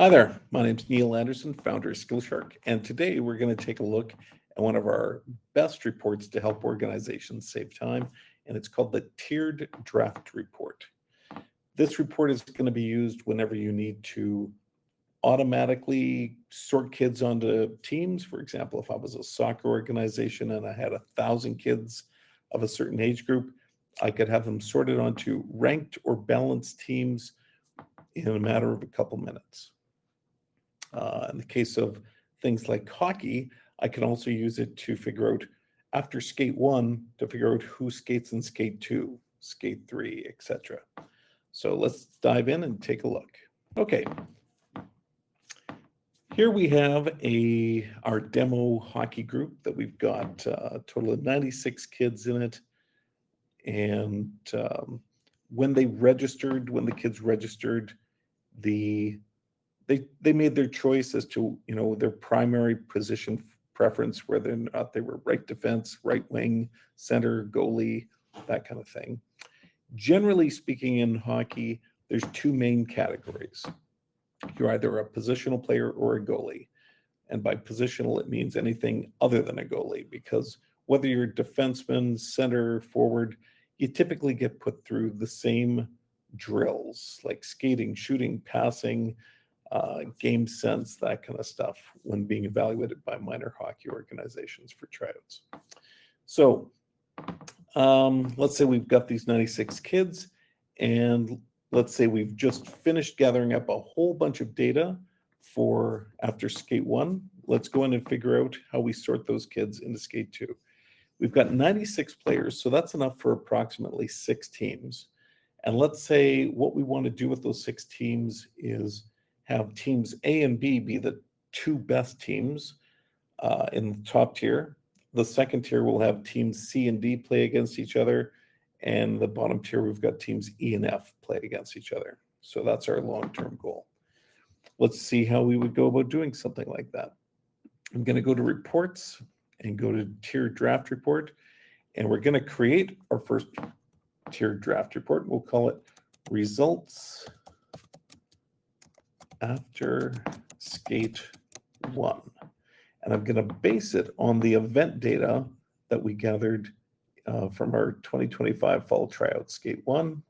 Hi there, my name's Neil Anderson, founder of SkillShark, and today we're going to take a look at one of our best reports to help organizations save time, and it's called the Tiered Draft Report. This report is going to be used whenever you need to automatically sort kids onto teams. For example, if I was a soccer organization and I had 1,000 kids of a certain age group, I could have them sorted onto ranked or balanced teams in a matter of a couple minutes. In the case of things like hockey, I can also use it to figure out after skate one to figure out who skates in skate two, skate three, etc. So let's dive in and take a look. Okay. Here we have our demo hockey group that we've got a total of 96 kids in it. And when the kids registered, they made their choice as to their primary position preference, whether or not they were right defense, right wing, center, goalie, that kind of thing. Generally speaking, in hockey, there's two main categories. You're either a positional player or a goalie. And by positional, it means anything other than a goalie, because whether you're a defenseman, center, forward, you typically get put through the same drills like skating, shooting, passing, game sense, that kind of stuff when being evaluated by minor hockey organizations for tryouts. So let's say we've got these 96 kids, and let's say we've just finished gathering up a whole bunch of data for after skate one. Let's go in and figure out how we sort those kids into skate two. We've got 96 players, so that's enough for approximately 6 teams. And let's say what we want to do with those 6 teams is have teams A and B be the 2 best teams in the top tier. The second tier will have teams C and D play against each other. And the bottom tier, we've got teams E and F play against each other. So that's our long-term goal. Let's see how we would go about doing something like that. I'm going to go to reports and go to tiered draft report. And we're going to create our first tiered draft report. We'll call it results after skate one. And I'm going to base it on the event data that we gathered from our 2025 fall tryout skate one.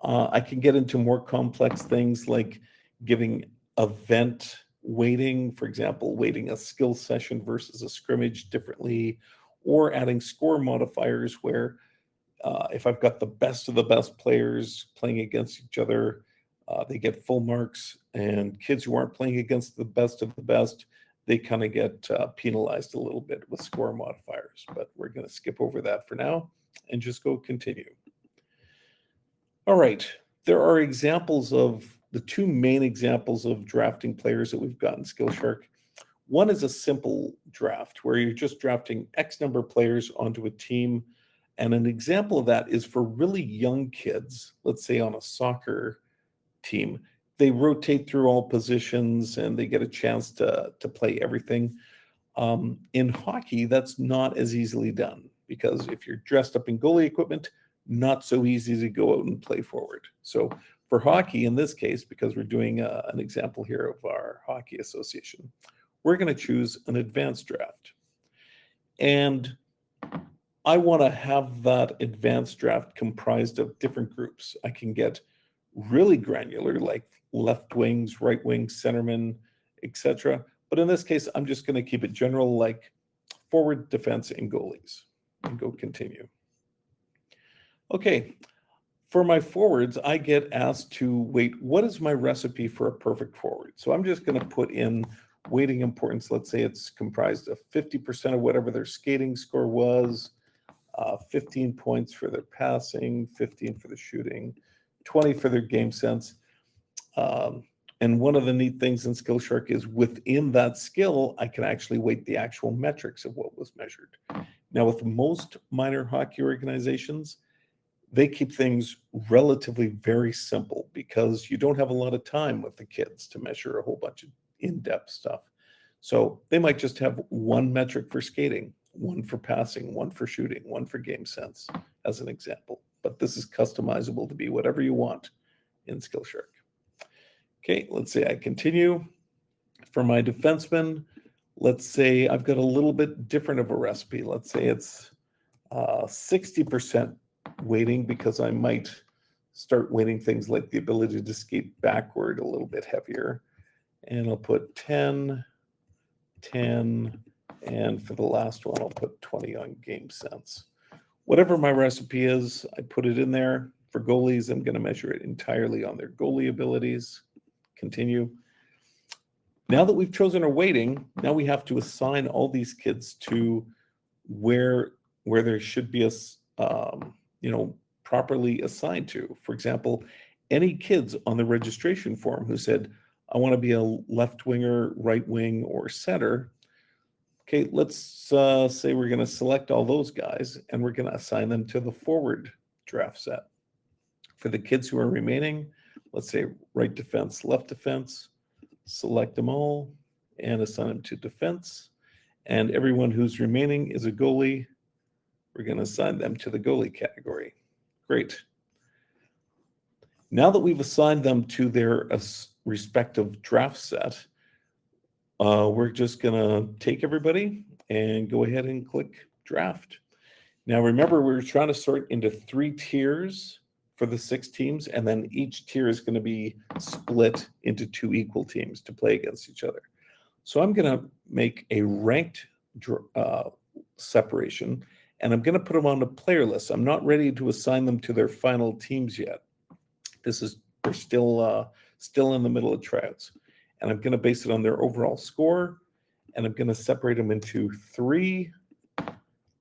I can get into more complex things like giving event weighting, for example, weighting a skill session versus a scrimmage differently, or adding score modifiers where if I've got the best of the best players playing against each other, they get full marks, and kids who aren't playing against the best of the best, they kind of get penalized a little bit with score modifiers. But we're going to skip over that for now and just go continue. All right, there are examples of the 2 main examples of drafting players that we've got in SkillShark. One is a simple draft where you're just drafting X number of players onto a team. And an example of that is for really young kids, let's say on a soccer team. They rotate through all positions and they get a chance to play everything. In hockey, that's not as easily done because if you're dressed up in goalie equipment, not so easy to go out and play forward. So for hockey, in this case, because we're doing an example here of our hockey association, we're going to choose an advanced draft. And I want to have that advanced draft comprised of different groups. I can get really granular, like left wings, right wings, centermen, etc. But in this case, I'm just going to keep it general, like forward, defense, and goalies, and go continue. Okay, for my forwards, I get asked to weight, what is my recipe for a perfect forward? So I'm just going to put in weighting importance. Let's say it's comprised of 50% of whatever their skating score was, 15 points for their passing, 15 for the shooting, 20 for their game sense. And one of the neat things in SkillShark is within that skill, I can actually weight the actual metrics of what was measured. Now, with most minor hockey organizations, they keep things relatively very simple because you don't have a lot of time with the kids to measure a whole bunch of in-depth stuff. So they might just have one metric for skating, one for passing, one for shooting, one for game sense, as an example. But this is customizable to be whatever you want in SkillShark. Okay, let's say I continue. For my defenseman, let's say I've got a little bit different of a recipe. Let's say it's 60% weighting, because I might start weighting things like the ability to skate backward a little bit heavier. And I'll put 10, 10, and for the last one, I'll put 20 on game sense. Whatever my recipe is, I put it in there. For goalies, I'm going to measure it entirely on their goalie abilities. Continue. Now that we've chosen our weighting, now we have to assign all these kids to where there should be properly assigned to. For example, any kids on the registration form who said, I want to be a left winger, right wing, or center. Okay, let's say we're going to select all those guys and we're going to assign them to the forward draft set. For the kids who are remaining, let's say right defense, left defense, select them all and assign them to defense. And everyone who's remaining is a goalie. We're going to assign them to the goalie category. Great. Now that we've assigned them to their respective draft set, we're just going to take everybody and go ahead and click draft. Now, remember, we're trying to sort into 3 tiers for the 6 teams, and then each tier is going to be split into 2 equal teams to play against each other. So I'm going to make a ranked separation, and I'm going to put them on the player list. I'm not ready to assign them to their final teams yet. They're still in the middle of tryouts. And I'm going to base it on their overall score, and I'm going to separate them into 3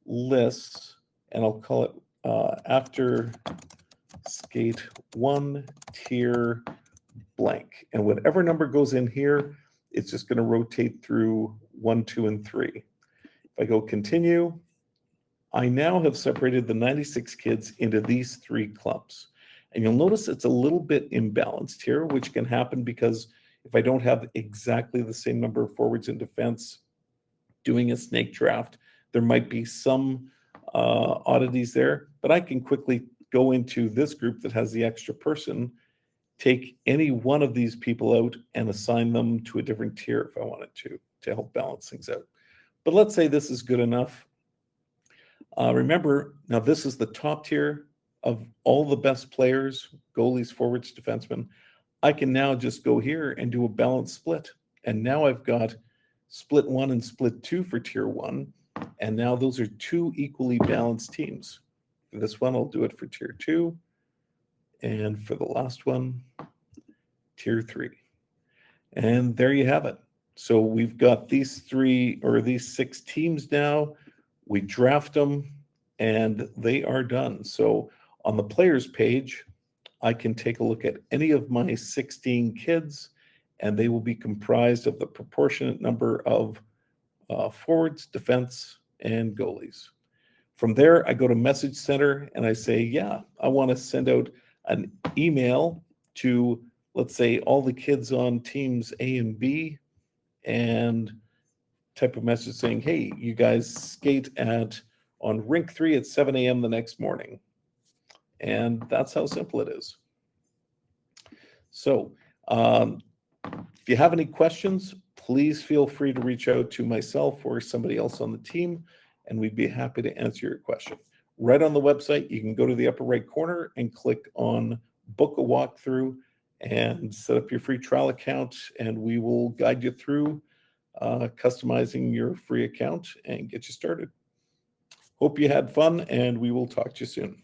lists, and I'll call it after skate 1 tier blank. And whatever number goes in here, it's just going to rotate through 1, 2, and 3. If I go continue, I now have separated the 96 kids into these 3 clumps. And you'll notice it's a little bit imbalanced here, which can happen because if I don't have exactly the same number of forwards in defense doing a snake draft, there might be some oddities there. But I can quickly go into this group that has the extra person, take any one of these people out and assign them to a different tier if I wanted to help balance things out. But let's say this is good enough. Remember, now this is the top tier of all the best players, goalies, forwards, defensemen. I can now just go here and do a balanced split. And now I've got split 1 and split 2 for tier 1. And now those are 2 equally balanced teams. For this one, I'll do it for tier 2. And for the last one, tier 3. And there you have it. So we've got these 6 teams now. We draft them and they are done. So on the players page, I can take a look at any of my 16 kids, and they will be comprised of the proportionate number of forwards, defense, and goalies. From there, I go to Message Center and I say, yeah, I want to send out an email to, let's say, all the kids on teams A and B, and type of message saying, hey, you guys skate on rink 3 at 7 a.m. the next morning. And that's how simple it is. So if you have any questions, please feel free to reach out to myself or somebody else on the team, and we'd be happy to answer your question. Right on the website, you can go to the upper right corner and click on Book a Walkthrough and set up your free trial account, and we will guide you through customizing your free account and get you started. Hope you had fun, and we will talk to you soon.